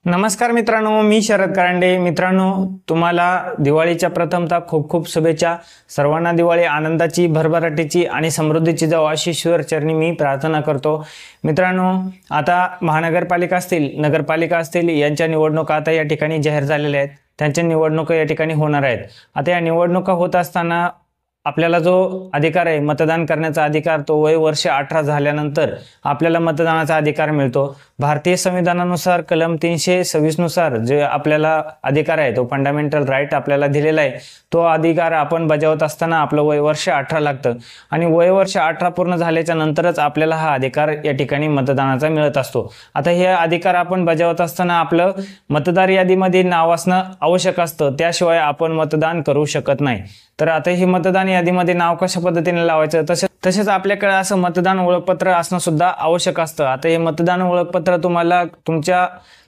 नमस्कार मित्रांनो, मी शरद कारंडे. मित्रांनो, तुम्हाला दिवाळीच्या प्रथमतः खूप खूप शुभेच्छा. सर्वांना दिवाळी आनंदाची, भरभराटीची आणि समृद्धीची जावो अशी ईश्वर चरणी मी प्रार्थना करतो. मित्रांनो, आता महानगरपालिका असतील, नगरपालिका असतील यांच्या निवडणुका आता या ठिकाणी जाहीर झालेल्या आहेत. त्यांच्या निवडणुका या ठिकाणी होणार आहेत. आता या निवडणुका होत असताना आपल्याला जो अधिकार आहे, मतदान करण्याचा अधिकार, तो वय वर्ष 18 झाल्यानंतर आपल्याला मतदानाचा अधिकार मिळतो. भारतीय संविधानानुसार कलम 326 नुसार जे आपल्याला अधिकार आहे, तो फंडामेंटल राईट आपल्याला दिलेला आहे, तो अधिकार आपण बजावत असताना आपलं वय वर्ष 18 लागतं आणि वय वर्ष 18 पूर्ण झाल्याच्या नंतरच आपल्याला हा अधिकार या ठिकाणी मतदानाचा मिळत असतो. आता हे अधिकार आपण बजावत असताना आपलं मतदार यादीमध्ये नाव असणं आवश्यक असतं, त्याशिवाय आपण मतदान करू शकत नाही. तर आता हे मतदान यादीमध्ये नाव कशा पद्धतीने लावायचं, तसेच आपल्याकडे असं मतदान ओळखपत्र असणं सुद्धा आवश्यक असतं. आता हे मतदान ओळखपत्र तुम्हाला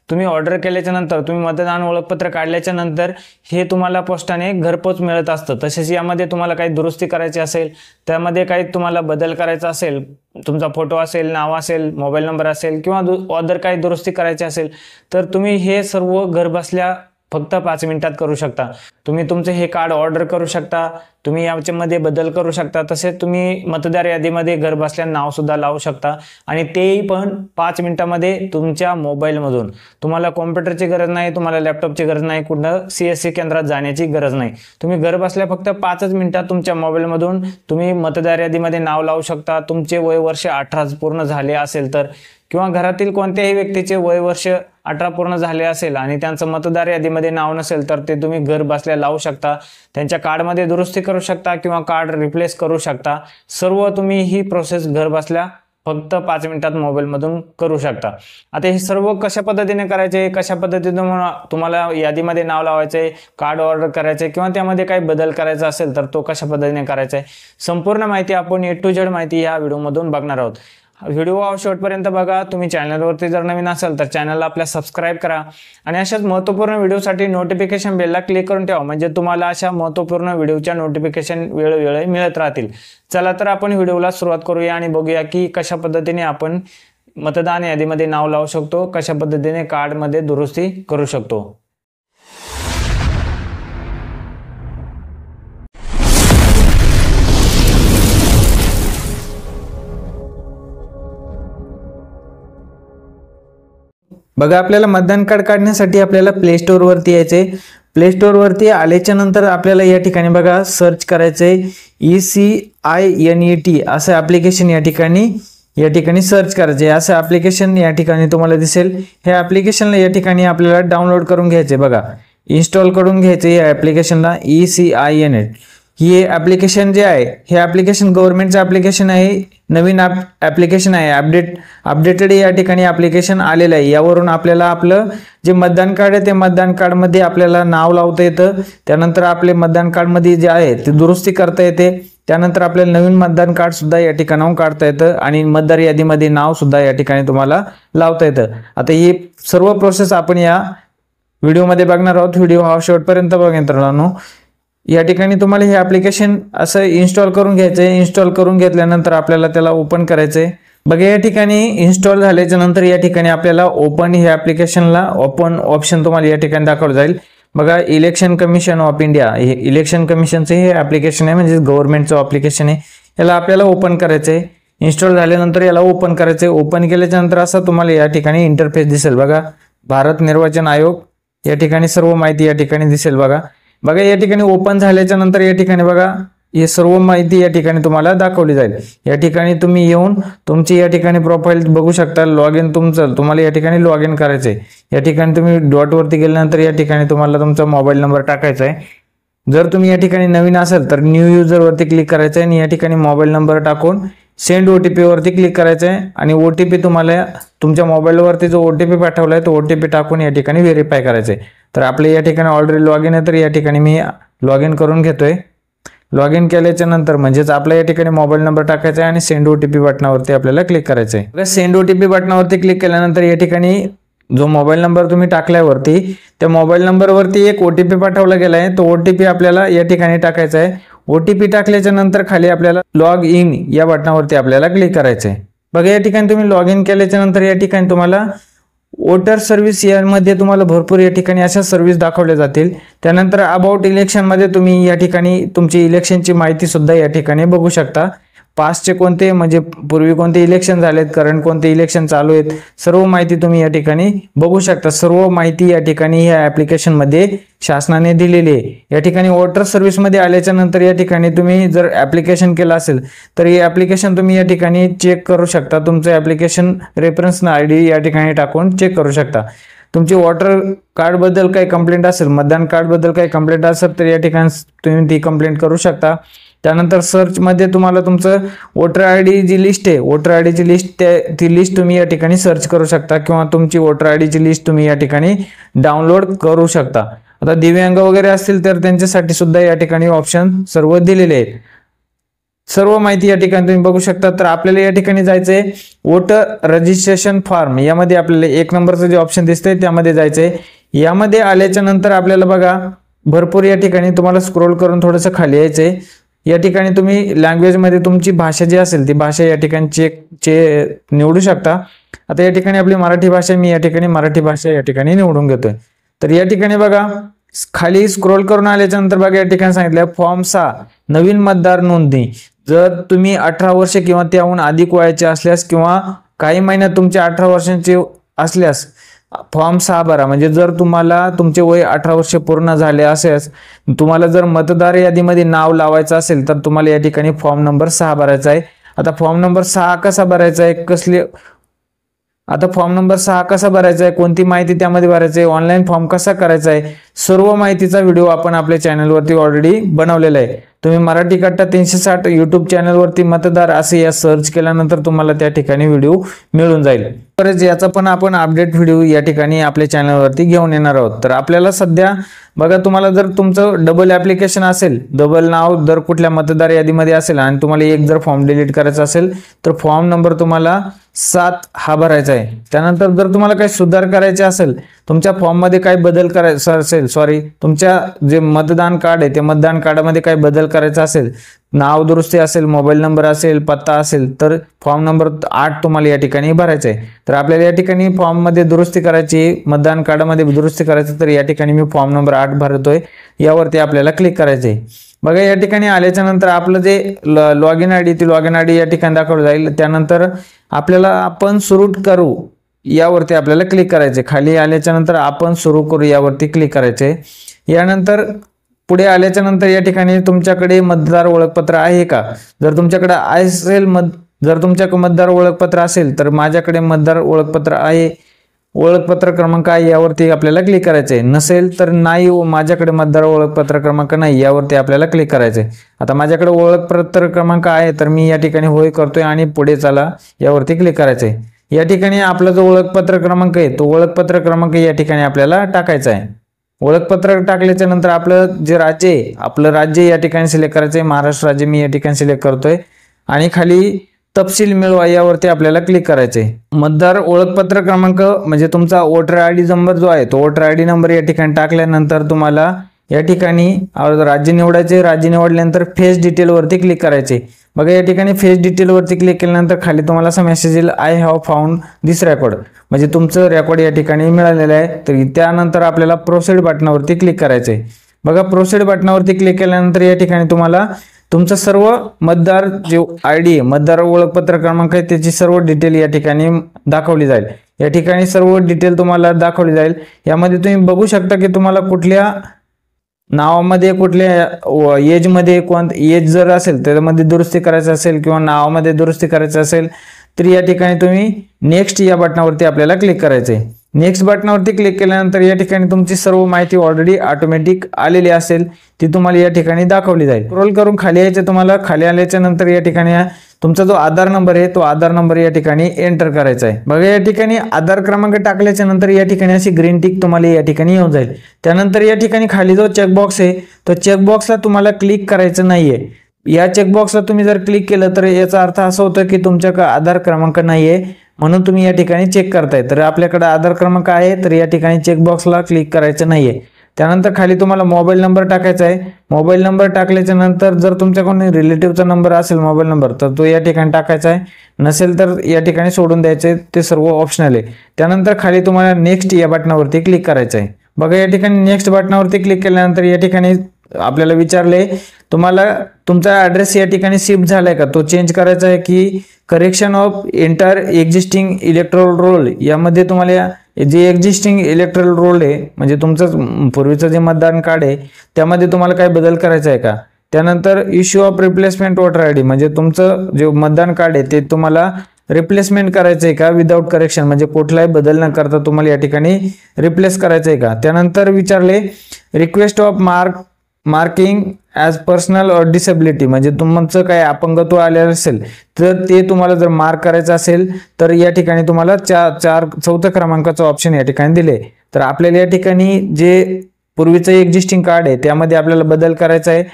तुम्ही ऑर्डर केल्याच्या नंतर, तुम्ही मतदान ओळखपत्र काढल्याच्या नंतर हे तुम्हाला पोस्टाने घरपोच मिळत असतं. तसेच यामध्ये तुम्हाला काही दुरुस्ती करायची असेल, त्यामध्ये काही तुम्हाला बदल करायचा असेल, तुमचा फोटो असेल, नाव असेल, मोबाईल नंबर असेल किंवा अदर काही दुरुस्ती करायची असेल, तर तुम्ही हे सर्व घरबसल्या फक्त 5 मिनिटात करू शकता. तुम्ही तुमचे हे कार्ड ऑर्डर करू शकता, तुम्ही याच्यामध्ये बदल करू शकता. तसेच तुम्ही मतदार यादीमध्ये घर बसल्या नाव सुद्धा लावू शकता आणि तेही पण 5 मिनिटामध्ये तुमच्या मोबाईलमधून. तुम्हाला कॉम्प्युटरची गरज नाही, तुम्हाला लॅपटॉपची गरज नाही, कुठं CSC केंद्रात जाण्याची गरज नाही. तुम्ही घर बसल्या फक्त 5 मिनिटात तुमच्या मोबाईलमधून तुम्ही मतदार यादीमध्ये नाव लावू शकता. तुमचे वय वर्ष 18 पूर्ण झाले असेल तर, किंवा घरातील कोणत्याही व्यक्तीचे वय वर्ष 18 पूर्ण झाले असेल आणि त्यांचं मतदार यादीमध्ये नाव नसेल तर ते तुम्ही घर बसल्या लावू शकता. त्यांच्या कार्डमध्ये दुरुस्ती करू शकता किंवा कार्ड रिप्लेस करू शकता. सर्व तुम्ही ही प्रोसेस घर बसल्या फक्त 5 मिनिटात मोबाईलमधून करू शकता. आता हे सर्व कशा पद्धतीने करायचे, कशा पद्धतीने तुम्हाला यादीमध्ये नाव लावायचे, कार्ड ऑर्डर करायचे किंवा त्यामध्ये काही बदल करायचा असेल तर तो कशा पद्धतीने करायचा आहे, संपूर्ण माहिती आपण A to Z माहिती या व्हिडिओमधून बघणार आहोत. व्हिडिओ शेवटपर्यंत बघा. तुम्ही चॅनलवरती जर नवीन असाल तर चॅनलला आपल्या सबस्क्राईब करा आणि अशाच महत्त्वपूर्ण व्हिडिओसाठी नोटिफिकेशन बेलला क्लिक करून ठेवा, म्हणजे तुम्हाला अशा महत्त्वपूर्ण व्हिडिओच्या नोटिफिकेशन वेळोवेळी मिळत राहतील. चला तर आपण व्हिडिओला सुरुवात करूया आणि बघूया की कशा पद्धतीने आपण मतदान यादीमध्ये नाव लावू शकतो, कशा पद्धतीने कार्डमध्ये दुरुस्ती करू शकतो. बघा, आपल्याला मतदान कार्ड काढण्यासाठी आपल्याला प्ले स्टोअर वरती यायचे. प्ले स्टोअर वरती आल्याच्या नंतर आपल्याला या ठिकाणी बघा सर्च करायचंय ECINET असं ऍप्लिकेशन या ठिकाणी सर्च करायचे. असं ऍप्लिकेशन या ठिकाणी तुम्हाला दिसेल. हे ऍप्लिकेशनला या ठिकाणी आपल्याला डाउनलोड करून घ्यायचे. बघा, इन्स्टॉल करून घ्यायचे या ऍप्लिकेशनला. ECINET हे ऍप्लिकेशन जे आहे, हे ऍप्लिकेशन गव्हर्नमेंटचं ऍप्लिकेशन आहे, नवीन ऍप्लिकेशन आहे, अपडेटेड या ठिकाणी ऍप्लिकेशन आलेलं आहे. यावरून आपल्याला आपलं जे मतदान कार्ड आहे ते मतदान कार्डमध्ये आपल्याला नाव लावता येतं. त्यानंतर आपले मतदान कार्डमध्ये जे आहे ते दुरुस्ती करता येते. त्यानंतर आपल्याला नवीन मतदान कार्ड सुद्धा या ठिकाणाहून काढता येतं आणि मतदार यादीमध्ये नाव सुद्धा या ठिकाणी तुम्हाला लावता येतं. आता ही सर्व प्रोसेस आपण या व्हिडिओमध्ये बघणार आहोत. व्हिडिओ हा शेवटपर्यंत बघा मित्रांनो. या ठिकाणी तुम्हाला हे ऍप्लिकेशन असं इन्स्टॉल करून घ्यायचंय. इन्स्टॉल करून घेतल्यानंतर आपल्याला त्याला ओपन करायचंय. बघा, या ठिकाणी इन्स्टॉल झाल्याच्या नंतर या ठिकाणी आपल्याला ओपन हे ऍप्लिकेशनला ओपन ऑप्शन तुम्हाला या ठिकाणी दाखवलं जाईल. बघा, इलेक्शन कमिशन ऑफ इंडिया, हे इलेक्शन कमिशनचे हे ऍप्लिकेशन आहे, म्हणजे गव्हर्नमेंटचं ऍप्लिकेशन आहे. याला आपल्याला ओपन करायचंय. इन्स्टॉल झाल्यानंतर याला ओपन करायचंय. ओपन केल्याच्या नंतर असं तुम्हाला या ठिकाणी इंटरफेस दिसेल. बघा, भारत निर्वाचन आयोग या ठिकाणी सर्व माहिती या ठिकाणी दिसेल. बघा, या ठिकाणी ओपन झाल्याच्या नंतर या ठिकाणी बघा हे सर्व माहिती या ठिकाणी तुम्हाला दाखवली जाईल. या ठिकाणी तुम्ही येऊन तुमची या ठिकाणी प्रोफाईल बघू शकता. लॉग इन तुम्हाला या ठिकाणी लॉग इन करायचंय. या ठिकाणी तुम्ही डॉट वरती गेल्यानंतर या ठिकाणी तुम्हाला तुमचा मोबाईल नंबर टाकायचा आहे. जर तुम्ही या ठिकाणी नवीन असाल तर न्यू युजर वरती क्लिक करायचं आहे आणि या ठिकाणी मोबाईल नंबर टाकून सेंड OTP वरती क्लिक करायचं आहे आणि OTP तुम्हाला तुमच्या मोबाईलवरती जो OTP पाठवलाय तो OTP टाकून या ठिकाणी व्हेरीफाय करायचं आहे. तर आपले या ठिकाणी ऑलरेडी लॉग इन आहे, तर या ठिकाणी मी लॉग इन करून घेतोय. लॉग इन केल्याच्या नंतर म्हणजेच आपल्या या ठिकाणी मोबाईल नंबर टाकायचा आहे आणि सेंड OTP बटनावरती आपल्याला क्लिक करायचं आहे. सेंड OTP बटनावरती क्लिक केल्यानंतर या ठिकाणी जो मोबाईल नंबर तुम्ही टाकलाय वरती, त्या मोबाईल नंबरवरती एक OTP पाठवला गेलाय. तो OTP आपल्याला या ठिकाणी टाकायचा आहे. OTP टाकल्याच्या नंतर खाली आपल्याला लॉग इन या बटनावरती आपल्याला क्लिक करायचं आहे. बघा, या ठिकाणी तुम्ही लॉग इन केल्याच्या नंतर या ठिकाणी तुम्हाला वोटर सर्व्हिस यामध्ये तुम्हाला भरपूर या ठिकाणी अशा सर्व्हिस दाखवल्या जातील। त्यानंतर अबाउट इलेक्शनमध्ये तुम्ही या ठिकाणी तुमची इलेक्शनची माहिती सुद्धा या ठिकाणी बघू शकता। पास्टचे कोणते म्हणजे पूर्वी कोणते इलेक्शन झालेत, करंट कोणते इलेक्शन चालू आहेत, सर्व माहिती तुम्ही या ठिकाणी बघू शकता। सर्व माहिती या ठिकाणी ह्या ॲप्लिकेशन मध्ये शासनाने दिलेली आहे। या ठिकाणी वोटर सर्व्हिस मध्ये आल्याच्या नंतर या ठिकाणी तुम्ही जर ॲप्लिकेशन केलं असेल तर हे ॲप्लिकेशन तुम्ही या ठिकाणी चेक करू शकता। तुमचं ॲप्लिकेशन रेफरन्स आयडी या ठिकाणी टाकून चेक करू शकता। तुमची वोटर कार्ड बद्दल काही कंप्लेंट असेल, मतदान कार्ड बद्दल काही कंप्लेंट असेल तर या ठिकाणी तुम्ही ती कंप्लेंट करू शकता। त्यानंतर सर्च मध्ये तुम्हाला तुमचं वोटर आयडी जी लिस्ट आहे, वोटर आयडीची लिस्ट ती लिस्ट तुम्ही या ठिकाणी सर्च करू शकता किंवा तुमची वोटर आयडीची लिस्ट तुम्ही या ठिकाणी डाउनलोड करू शकता। आता दिव्यांग वगैरे असतील तर त्यांच्यासाठी सुद्धा या ठिकाणी ऑप्शन सर्व दिलेले आहेत। सर्व माहिती या ठिकाणी तुम्ही बघू शकता। तर आपल्याला या ठिकाणी जायचंय वोटर रजिस्ट्रेशन फॉर्म, यामध्ये आपल्याला 1 नंबरचं जे ऑप्शन दिसतंय त्यामध्ये जायचंय। यामध्ये आल्याच्या नंतर आपल्याला बघा भरपूर या ठिकाणी तुम्हाला स्क्रोल करून थोडंसं खाली यायचंय। या ठिकाणी तुम्ही लँग्वेज मध्ये तुमची भाषा जी असेल ती भाषा या ठिकाणी निवडू शकता। आता या ठिकाणी आपली मराठी भाषा, मी या ठिकाणी मराठी भाषा या ठिकाणी निवडून घेतोय। तर या ठिकाणी बघा खाली स्क्रोल करून आल्याच्या नंतर बघा या ठिकाणी सांगितलंय फॉर्म 6 नवीन मतदार नोंदणी। जर तुम्ही 18 वर्ष किंवा त्याहून अधिक वयाचे असल्यास किंवा काही महिन्यात तुमचे 18 वर्षांचे असल्यास फॉर्म 6 भरा। म्हणजे जर तुम्हाला तुमचे वय 18 वर्ष पूर्ण झाले असेल, तुम्हाला जर मतदार यादीमध्ये नाव लावायचं असेल तर तुम्हाला या ठिकाणी फॉर्म नंबर 6 भरायचा आहे। आता फॉर्म नंबर 6 कसा भरायचा आहे, फॉर्म नंबर 6 कसा भरायचा आहे, कोणती माहिती त्यामध्ये भरायची आहे, ऑनलाईन फॉर्म कसा करायचा आहे, सर्व माहितीचा व्हिडिओ आपण आपल्या चॅनलवरती ऑलरेडी बनवलेला आहे। तुम्ही मराठी कट्टा 360 यूट्यूब चॅनलवरती मतदार असे या सर्च केल्यानंतर तुम्हाला त्या ठिकाणी व्हिडिओ मिळून जाईल। परत याचा पण आपण अपडेट व्हिडिओ या ठिकाणी आपल्या चॅनलवरती घेऊन येणार आहोत। तर आपल्याला सध्या बघा तुम्हाला जर तुमचं डबल ॲप्लिकेशन असेल, डबल नाव जर कुठल्या मतदार यादीमध्ये असेल आणि तुम्हाला एक जर फॉर्म डिलीट करायचा असेल तर फॉर्म नंबर तुम्हाला 7 हा भरायचा आहे। त्यानंतर जर तुम्हाला काही सुधार करायचे असेल, तुमच्या फॉर्म मध्ये काही बदल करायचा असेल, तुमच्या जे मतदान कार्ड आहे त्या मतदान कार्डामध्ये काही बदल करायचा असेल, नाव दुरुस्ती असेल, मोबाईल नंबर असेल, पत्ता असेल तर फॉर्म नंबर 8 तुम्हाला या ठिकाणी भरायचा आहे। तर आपल्याला या ठिकाणी फॉर्म मध्ये दुरुस्ती करायची, मतदान कार्डामध्ये दुरुस्ती करायची, तर या ठिकाणी मी फॉर्म नंबर 8 भरतोय, यावरती आपल्याला क्लिक करायचंय। बघा या ठिकाणी आल्याच्या नंतर आपलं जे लॉगिन आयडी ती लॉगिन आयडी या ठिकाणी दाखवलं जाईल। त्यानंतर आपल्याला आपण सुरू करू यावरती आपल्याला क्लिक करायचे। खाली आल्याच्या नंतर आपण सुरू करू यावरती क्लिक करायचे। यानंतर पुढे आल्याच्या नंतर या ठिकाणी तुमच्याकडे मतदार ओळखपत्र आहे का, जर तुमच्याकडे असेल जर तुमच्याकडे मतदार ओळखपत्र असेल तर माझ्याकडे मतदार ओळखपत्र आहे, ओळखपत्र क्रमांक आहे यावरती आपल्याला क्लिक करायचे। नसेल तर नाही माझ्याकडे मतदार ओळखपत्र क्रमांक नाही यावरती आपल्याला क्लिक करायचे। आता माझ्याकडे ओळखपत्र क्रमांक आहे तर मी या ठिकाणी होय करतोय आणि पुढे चला यावरती क्लिक करायचे। या ठिकाणी आपला जो ओळखपत्र क्रमांक आहे तो ओळखपत्र क्रमांक या ठिकाणी आपल्याला टाकायचा आहे। ओळखपत्र टाकल्याच्या नंतर आपलं जे राज्य आहे, आपलं राज्य या ठिकाणी सिलेक्ट करायचं आहे। महाराष्ट्र राज्य मी या ठिकाणी सिलेक्ट करतोय आणि खाली तपशील मिळवा यावरती आपल्याला क्लिक करायचे। मतदार ओळखपत्र क्रमांक म्हणजे तुमचा वोटर आयडी नंबर जो आहे तो वोटर आयडी नंबर या ठिकाणी टाकल्यानंतर तुम्हाला या ठिकाणी राज्य निवडायचे। राज्य निवडल्यानंतर फेस डिटेल वरती क्लिक करायचे। बघा या ठिकाणी फेस डिटेल वरती क्लिक केल्यानंतर खाली तुम्हाला असा मेसेज येईल, I have found this record, म्हणजे तुमचं रेकॉर्ड या ठिकाणी मिळालेलं आहे। तर त्यानंतर आपल्याला प्रोसीड बटनावरती क्लिक करायचे। बघा प्रोसीड बटनावरती क्लिक केल्यानंतर या ठिकाणी तुम्हाला तुमचं सर्व मतदार जे आयडी आहे, मतदार ओळखपत्र क्रमांक आहे त्याची सर्व डिटेल या ठिकाणी दाखवली जाईल। या ठिकाणी सर्व डिटेल तुम्हाला दाखवली जाईल। यामध्ये तुम्ही बघू शकता की तुम्हाला कुठल्या नावामध्ये कुठल्या एज मध्ये एज जर असेल त्यामध्ये दुरुस्ती करायचं असेल किंवा नावामध्ये दुरुस्ती करायचं असेल तर या ठिकाणी तुम्ही नेक्स्ट या बटनावरती आपल्याला क्लिक करायचे। नेक्स्ट बटनावरती क्लिक केल्यानंतर या ठिकाणी तुमची सर्व माहिती ऑलरेडी ऑटोमॅटिक आलेली असेल ती तुम्हाला या ठिकाणी दाखवली जाईल। स्क्रॉल करून खाली यायचं, तुम्हाला खाली आल्याच्या नंतर या ठिकाणी तुमचा जो आधार नंबर आहे तो आधार नंबर या ठिकाणी एंटर करायचा आहे। बघा या ठिकाणी आधार क्रमांक टाकल्याच्या नंतर या ठिकाणी अशी ग्रीन टिक तुम्हाला या ठिकाणी येऊन जाईल। त्यानंतर या ठिकाणी खाली जो चेकबॉक्स आहे तो चेकबॉक्सला तुम्हाला क्लिक करायचं नाहीये। या चेकबॉक्सला तुम्ही जर क्लिक केलं तर याचा अर्थ असा होतो की तुमच्याकडे आधार क्रमांक नाहीये, म्हणून तुम्ही या ठिकाणी चेक करताय। तर आपल्याकडे आधार क्रमांक आहे तर या ठिकाणी चेकबॉक्सला क्लिक करायचं नाहीये। त्यानंतर खाली तुम्हाला मोबाईल नंबर टाकायचा आहे. मोबाईल नंबर टाकल्याच्या नंतर जर तुमच्याकडून रिलेटिव्हचा नंबर असेल मोबाईल नंबर तर तो या ठिकाणी टाकायचा आहे, नसेल तर या ठिकाणी सोडून द्यायचे, ते सर्व ऑप्शनल आहे. त्यानंतर खाली तुम्हाला नेक्स्ट या बटनावरती क्लिक करायचं आहे. बघा या ठिकाणी नेक्स्ट बटनावरती क्लिक केल्यानंतर या ठिकाणी आपल्याला विचारले तुम्हाला तुमचा ॲड्रेस या ठिकाणी शिफ्ट झालाय का, तो चेंज करायचा आहे की correction of entire existing electoral roll, यामध्ये तुम्हाला जे एक्झिस्टिंग इलेक्ट्रोल रोल आहे म्हणजे तुमचं पूर्वीचं जे मतदान कार्ड आहे त्यामध्ये तुम्हाला काय बदल करायचा आहे का. त्यानंतर issue of replacement voter I D, म्हणजे तुमचं जे मतदान कार्ड आहे ते तुम्हाला रिप्लेसमेंट करायचं आहे का विदाऊट करेक्शन, म्हणजे कुठलाही बदल न करता तुम्हाला या ठिकाणी रिप्लेस करायचं आहे का. त्यानंतर विचारले request of marking as personal or disability, म्हणजे तुमचं काय अपंगत्व आलेलं असेल तर ते तुम्हाला जर मार्क करायचं असेल तर या ठिकाणी तुम्हाला चौथ्या क्रमांकाचं ऑप्शन या ठिकाणी दिले. तर आपल्याला या ठिकाणी जे पूर्वीचं एक्झिस्टिंग कार्ड आहे त्यामध्ये आपल्याला बदल करायचा आहे.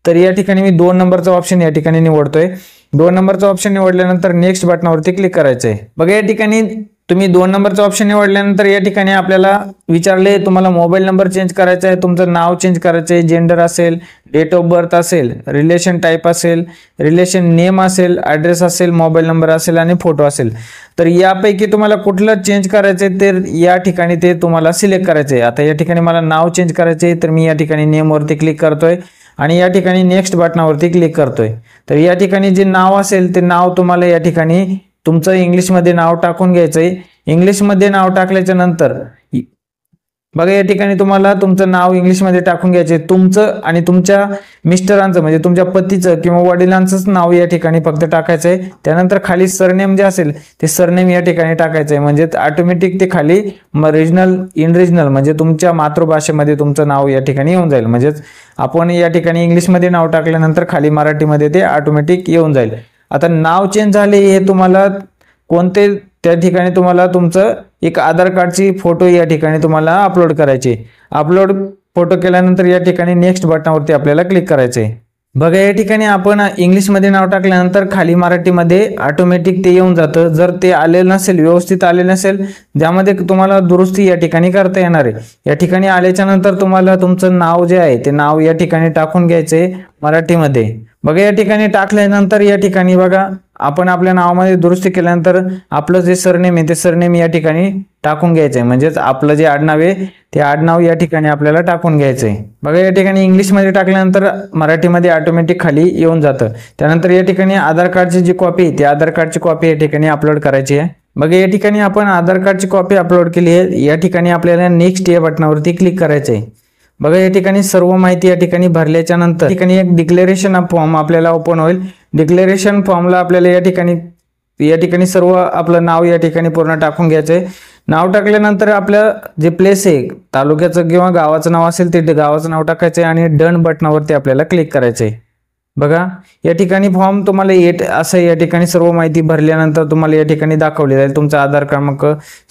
तर या ठिकाणी मी 2 नंबरचा ऑप्शन या ठिकाणी निवडतोय. 2 नंबरचा ऑप्शन निवडल्यानंतर नेक्स्ट बटनावरती क्लिक करायचं आहे. बघा या ठिकाणी तुम्ही 2 नंबरचा ऑप्शन निवडल्यानंतर या ठिकाणी आपल्याला विचारले तुम्हाला मोबाईल नंबर चेंज करायचा आहे, तुमचं नाव चेंज करायचं आहे, जेंडर असेल, डेट ऑफ बर्थ असेल, रिलेशन टाईप असेल, रिलेशन नेम असेल, ॲड्रेस असेल, मोबाईल नंबर असेल आणि फोटो असेल. तर यापैकी तुम्हाला कुठलं चेंज करायचं आहे तर या ठिकाणी ते तुम्हाला सिलेक्ट करायचं आहे. आता या ठिकाणी मला नाव चेंज करायचं आहे तर मी या ठिकाणी नेमवरती क्लिक करतोय आणि या ठिकाणी नेक्स्ट बटनावरती क्लिक करतोय. तर या ठिकाणी जे नाव असेल ते नाव तुम्हाला या ठिकाणी तुमचं इंग्लिशमध्ये नाव टाकून घ्यायचंय. इंग्लिशमध्ये नाव टाकल्याच्या नंतर बघा या ठिकाणी तुम्हाला तुमचं नाव इंग्लिशमध्ये टाकून घ्यायचे, तुमचं आणि तुमच्या मिस्टरांचं म्हणजे तुमच्या पतीचं किंवा वडिलांचंच नाव या ठिकाणी फक्त टाकायचंय. त्यानंतर खाली सरनेम जे असेल ते सरनेम या ठिकाणी टाकायचंय, म्हणजे ऑटोमॅटिक ते खाली रिजनल म्हणजे तुमच्या मातृभाषेमध्ये तुमचं नाव या ठिकाणी येऊन जाईल. म्हणजेच आपण या ठिकाणी इंग्लिशमध्ये नाव टाकल्यानंतर खाली मराठीमध्ये ते ऑटोमॅटिक येऊन जाईल. आता नाव चेंज झाले हे तुम्हाला कोणते, त्या ठिकाणी तुम्हाला तुमचं एक आधार कार्डची फोटो या ठिकाणी तुम्हाला अपलोड करायचे. अपलोड फोटो केल्यानंतर या ठिकाणी नेक्स्ट बटनावरती आपल्याला क्लिक करायचे. बघा या ठिकाणी आपण इंग्लिशमध्ये नाव टाकल्यानंतर खाली मराठीमध्ये ऑटोमॅटिक ते येऊन जातं. जर ते आलेलं नसेल, व्यवस्थित आलेलं नसेल, ज्यामध्ये तुम्हाला दुरुस्ती या ठिकाणी करता येणार आहे. या ठिकाणी आल्याच्या नंतर तुम्हाला तुमचं नाव जे आहे ते नाव या ठिकाणी टाकून घ्यायचे मराठीमध्ये. बघा या ठिकाणी टाकल्यानंतर या ठिकाणी बघा आपण आपल्या नावामध्ये दुरुस्ती केल्यानंतर आपलं जे सरनेम आहे ते सरनेम या ठिकाणी टाकून घ्यायचंय, म्हणजेच आपलं जे आडनाव आहे ते आडनाव या ठिकाणी आपल्याला टाकून घ्यायचंय. बघा या ठिकाणी इंग्लिशमध्ये टाकल्यानंतर मराठीमध्ये ऑटोमॅटिक खाली येऊन जातं. त्यानंतर या ठिकाणी आधार कार्डची जी कॉपी आहे ती आधार कार्डची कॉपी या ठिकाणी अपलोड करायची आहे. बघा या ठिकाणी आपण आधार कार्डची कॉपी अपलोड केली आहे. या ठिकाणी आपल्याला नेक्स्ट या बटनावरती क्लिक करायचं आहे. बघा या ठिकाणी सर्व माहिती या ठिकाणी भरल्याच्या नंतर ठिकाणी एक डिक्लेरेशन फॉर्म आपल्याला ओपन होईल. डिक्लेरेशन फॉर्मला आपल्याला या ठिकाणी सर्व आपलं नाव या ठिकाणी पूर्ण टाकून घ्यायचंय. नाव टाकल्यानंतर आपलं जे प्लेस आहे तालुक्याचं किंवा गावाचं नाव असेल ते गावाचं नाव टाकायचंय आणि डन बटनावरती आपल्याला क्लिक करायचंय. बघा या ठिकाणी फॉर्म तुम्हाला असं या ठिकाणी सर्व माहिती भरल्यानंतर तुम्हाला या ठिकाणी दाखवली जाईल. तुमचा आधार क्रमांक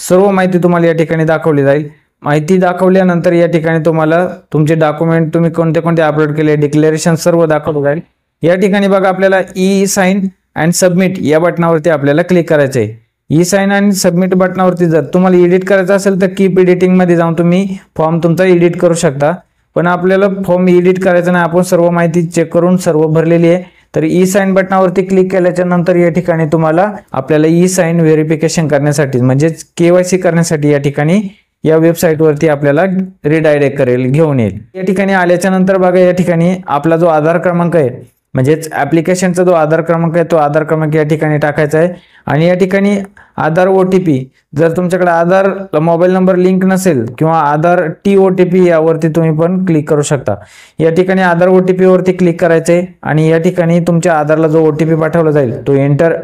सर्व माहिती तुम्हाला या ठिकाणी दाखवली जाईल. माहिती दाखवल्यानंतर या ठिकाणी तुम्हाला तुमचे डॉक्युमेंट तुम्ही कोणते कोणते अपलोड केले डिक्लेरेशन सर्व दाखवलं जाईल. या ठिकाणी बघा आपल्याला ई साइन अँड सबमिट या बटनावरती आपल्याला क्लिक करायचं आहे. ई साइन आणि सबमिट बटनावरती जर तुम्हाला एडिट करायचं असेल तर कीप एडिटिंग मध्ये जाऊन तुम्ही फॉर्म तुमचा एडिट करू शकता. पण आपल्याला फॉर्म एडिट करायचं नाही, आपण सर्व माहिती चेक करून सर्व भरलेली आहे. तर ई साइन बटनावरती क्लिक केल्याच्या नंतर या ठिकाणी तुम्हाला आपल्याला ई साइन व्हेरिफिकेशन करण्यासाठी म्हणजेच KYC करण्यासाठी या ठिकाणी या वेबसाईटवरती आपल्याला रिडायरेक्ट करेल, घेऊन येईल. या ठिकाणी आल्याच्या नंतर बघा या ठिकाणी आपला जो आधार क्रमांक आहे म्हणजेच ऍप्लिकेशनचा जो आधार क्रमांक आहे तो आधार क्रमांक या ठिकाणी टाकायचा आहे. आणि या ठिकाणी आधार OTP, जर तुमच्याकडे आधार मोबाईल नंबर लिंक नसेल किंवा आधार TOTP यावरती तुम्ही पण क्लिक करू शकता. या ठिकाणी आधार OTP वरती क्लिक करायचे आणि या ठिकाणी तुमच्या आधारला जो OTP पाठवला जाईल तो enter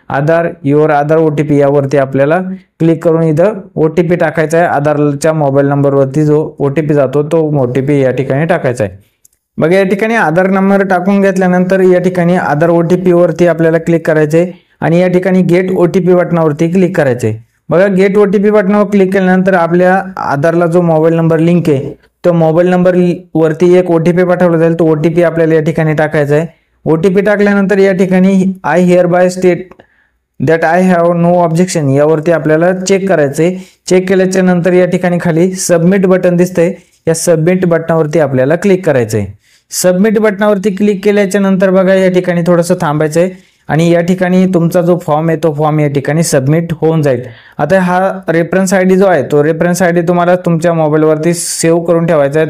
Aadhaar your Aadhaar OTP यावरती आपल्याला क्लिक करून इथं OTP टाकायचा आहे. आधारच्या मोबाईल नंबरवरती जो OTP जातो तो OTP या ठिकाणी टाकायचा आहे. बघा या ठिकाणी आधार नंबर टाकून घेतल्यानंतर या ठिकाणी आधार OTP वरती आपल्याला क्लिक करायचे आणि या ठिकाणी गेट OTP बटनावरती क्लिक करायचे. बघा गेट OTP बटनावर क्लिक केल्यानंतर आपल्या आधारला जो मोबाईल नंबर लिंक आहे तो मोबाईल नंबर वरती एक OTP पाठवला जाईल. तो OTP आपल्याला या ठिकाणी टाकायचा आहे. OTP टाकल्यानंतर या ठिकाणी I hereby state that I have no objection यावरती आपल्याला चेक करायचंय. चेक केल्याच्या नंतर या ठिकाणी खाली सबमिट बटन दिसतंय. या सबमिट बटनावरती आपल्याला क्लिक करायचं आहे। सबमिट बटनावरती क्लिक केल्याच्या नंतर बघा या ठिकाणी थोडंसं थांबायचं आहे आणि या ठिकाणी तुमचा जो फॉर्म आहे तो फॉर्म या ठिकाणी सबमिट होऊन जाईल। आता हा रेफरन्स आयडी जो आहे तो रेफरन्स आयडी तुम्हाला तुमच्या मोबाईलवरती सेव्ह करून ठेवायचा आहे।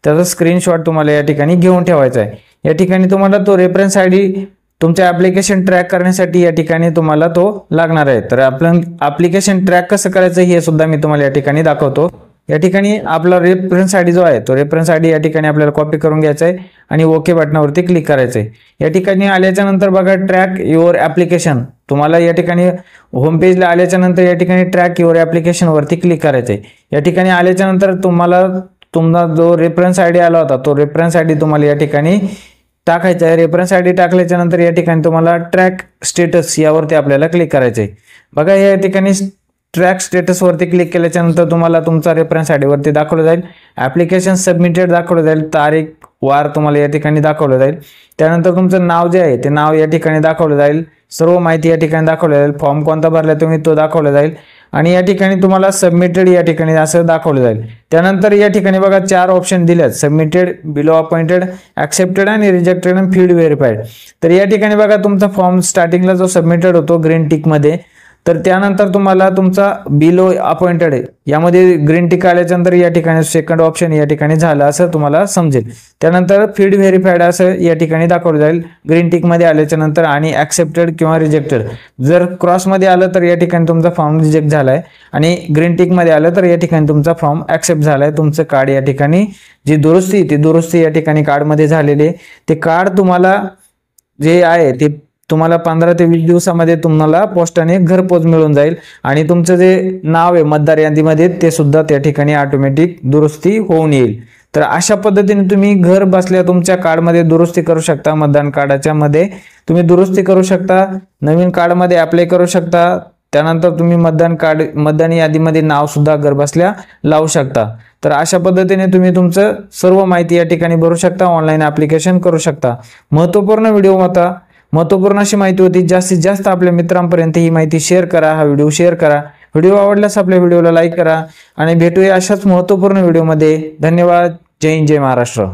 त्याचा स्क्रीनशॉट तुम्हाला या ठिकाणी घेऊन ठेवायचा आहे। या ठिकाणी तुम्हाला तो रेफरन्स आयडी तुमच्या ॲप्लिकेशन ट्रॅक करण्यासाठी या ठिकाणी तुम्हाला तो लागणार आहे। तर आपण ॲप्लिकेशन ट्रॅक कसं करायचं हे सुद्धा मी तुम्हाला या ठिकाणी दाखवतो। या ठिकाणी आपला रेफरन्स आयडी जो आहे तो रेफरन्स आयडी या ठिकाणी आपल्याला कॉपी करून घ्यायचा आहे आणि ओके बटनावरती क्लिक करायचं आहे। या ठिकाणी आल्याच्या नंतर बघा ट्रॅक युअर ॲप्लिकेशन, तुम्हाला या ठिकाणी होम पेजला आल्याच्या नंतर या ठिकाणी ट्रॅक युअर ॲप्लिकेशन वरती क्लिक करायचं आहे। या ठिकाणी आल्याच्या नंतर तुमचा जो रेफरन्स आयडी आला होता तो रेफरन्स आयडी तुम्हाला या ठिकाणी टाकायचा आहे। रेफरन्स आयडी टाकल्याच्या नंतर या ठिकाणी तुम्हाला ट्रॅक स्टेटस यावरती आपल्याला क्लिक करायचं आहे। बघा या ठिकाणी ट्रॅक स्टेटस वरती क्लिक केल्याच्या नंतर तुम्हाला तुमचा रेफरन्स आयडी वरती दाखवलं जाईल, ॲप्लिकेशन सबमिटेड दाखवलं जाईल, तारीख वार तुम्हाला या ठिकाणी दाखवलं जाईल। त्यानंतर तुमचं नाव जे आहे ते नाव या ठिकाणी दाखवलं जाईल, सर्व माहिती या ठिकाणी दाखवली जाईल, फॉर्म कोणता भरला तुम्ही तो दाखवला जाईल आणि या ठिकाणी तुम्हाला सबमिटेड या ठिकाणी असं दाखवलं जाईल। त्यानंतर या ठिकाणी बघा 4 ऑप्शन दिलेत, सबमिटेड, बिलो अपॉइंटेड, ऍक्सेप्टेड आणि रिजेक्टेड आणि फील्ड व्हेरीफाईड। तर या ठिकाणी बघा तुमचा फॉर्म स्टार्टिंगला जो सबमिटेड होतो ग्रीन टिक मध्ये, तर त्यानंतर तुम्हाला तुमचा बिलो अपॉइंटेड आहे यामध्ये ग्रीन टिक आल्याच्या नंतर या ठिकाणी सेकंड ऑप्शन या ठिकाणी झालं असं तुम्हाला समजेल। त्यानंतर फील्ड व्हेरीफाईड असं या ठिकाणी दाखवलं जाईल ग्रीन टिक मध्ये आल्याच्या नंतर आणि ऍक्सेप्टेड किंवा रिजेक्टेड, जर क्रॉस मध्ये आलं तर या ठिकाणी तुमचा फॉर्म रिजेक्ट झालाय आणि ग्रीन टिक मध्ये आलं तर या ठिकाणी तुमचा फॉर्म ऍक्सेप्ट झालाय। तुमचं कार्ड या ठिकाणी जी दुरुस्ती या ठिकाणी कार्ड मध्ये झालेली, ते कार्ड तुम्हाला जे आहे ते तुम्हाला 15 ते 20 दिवसामध्ये तुम्हाला पोस्टाने घरपोच मिळून जाईल आणि तुमचं जे नाव आहे मतदार यादीमध्ये ते सुद्धा त्या ठिकाणी ऑटोमॅटिक दुरुस्ती होऊन येईल। तर अशा पद्धतीने तुम्ही घर बसल्या तुमच्या कार्डमध्ये दुरुस्ती करू शकता, मतदान कार्डाच्या मध्ये तुम्ही दुरुस्ती करू शकता, नवीन कार्डमध्ये अप्लाय करू शकता। त्यानंतर तुम्ही मतदान यादीमध्ये नाव सुद्धा घर बसल्या लावू शकता। तर अशा पद्धतीने तुम्ही तुमचं सर्व माहिती या ठिकाणी भरू शकता, ऑनलाईन ॲप्लिकेशन करू शकता। महत्त्वपूर्ण व्हिडिओ होता, महत्त्वपूर्ण अशी माहिती होती। जास्तीत जास्त आपल्या मित्रांपर्यंत ही माहिती शेअर करा, हा व्हिडिओ शेअर करा। व्हिडिओ आवडल्यास आपल्या व्हिडिओला लाईक करा आणि भेटूया अशाच महत्त्वपूर्ण व्हिडिओमध्ये। धन्यवाद। जय हिंद, जय महाराष्ट्र।